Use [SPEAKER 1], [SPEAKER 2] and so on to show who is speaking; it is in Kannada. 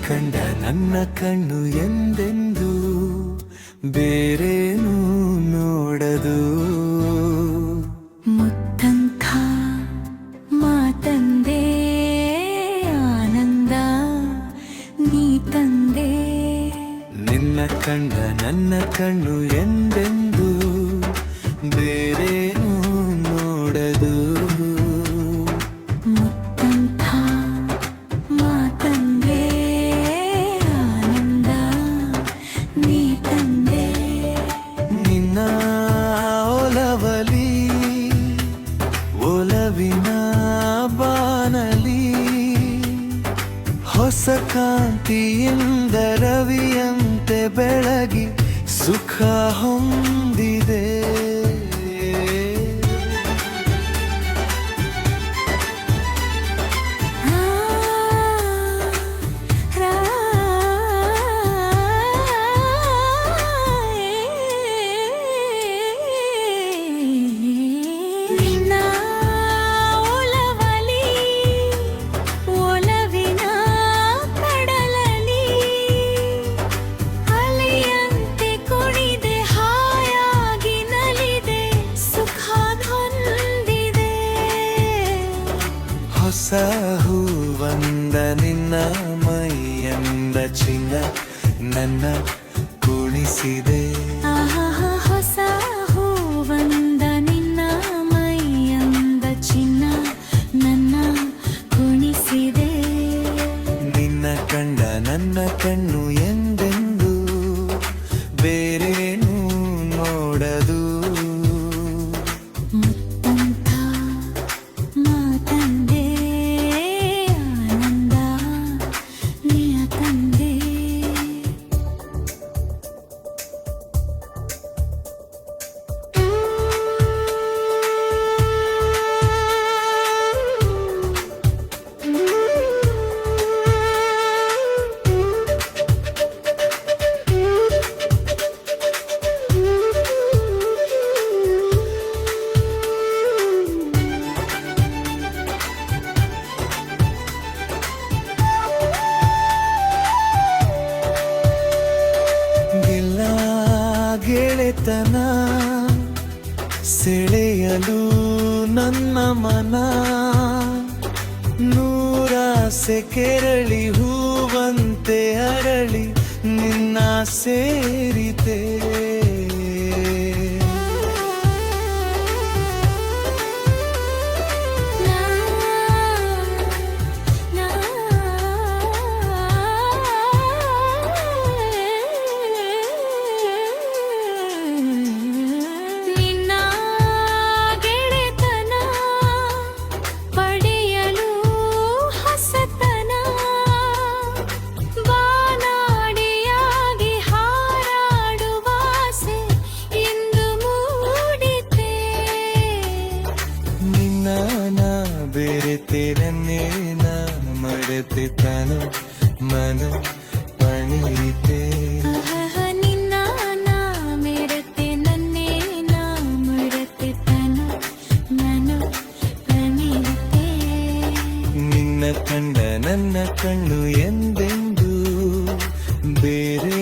[SPEAKER 1] ಕಂಡ ನನ್ನ ಕಣ್ಣು ಎಂದೆಂದು ಬೇರೇನೂ ನೋಡದು.
[SPEAKER 2] ಮುತ್ತಂಥ ಮಾತಂದೆ ಆನಂದ ನೀ ತಂದೆ.
[SPEAKER 1] ನಿನ್ನ ಕಂಡ ನನ್ನ ಕಣ್ಣು ಎಂದೆಂದು ಬೇರೇನೂ ನೋಡದು.
[SPEAKER 2] ಮುತ್ತಂಥ ಮಾತಂದೆ ಆನಂದ ನೀ ತಂದೆ.
[SPEAKER 1] ನಿನ್ನ ಒಲವಲಿ ಒಲವಿನ ಬಾನಲಿ ಹೊಸ ಕಾಂತಿಯಿಂದ ರವಿಯಂತೆ ಬೆಳಗಿ ಸುಖ ಹೊಂದಿದೆ. ಹೊಸ ಹೂವಂದ ನಿನ್ನ ಮೈಯಂದ ಚಿನ್ನ ನನ್ನ ಕುಣಿಸಿದೆ.
[SPEAKER 2] ಹೊಸ ಹೂವಂದ ನಿನ್ನ ಮೈಯಂದ ಚಿನ್ನ ನನ್ನ ಕುಣಿಸಿದೆ.
[SPEAKER 1] ನಿನ್ನ ಕಂಡ ನನ್ನ ಕಣ್ಣು ಎಂದೆಂದು ಬೇರೇನೂ ನೋಡದು. ಗೆಳೆತನ ಸೆಳೆಯಲು ನನ್ನ ಮನ ನೂರಾಸೆ ಕೆರಳಿ ಹೂವಂತೆ ಅರಳಿ ನಿನ್ನ ಸೇರಿದೆ. ಬೆರೆತಿರನ್ನೇ ನಾನು ಮರೆತೆ ತಾನು ಮನು ಪಣಿತೆ.
[SPEAKER 2] ನಿನ್ನ ಮೆರೆತೆ ನನ್ನೇ ನಾ ಮರೆತೆ ತಾನು ಮನು ಪಣಿತೆ.
[SPEAKER 1] ನಿನ್ನ ಕಂಡ ನನ್ನ ಕಣ್ಣು ಎಂದೆಂದು ಬೇರೆ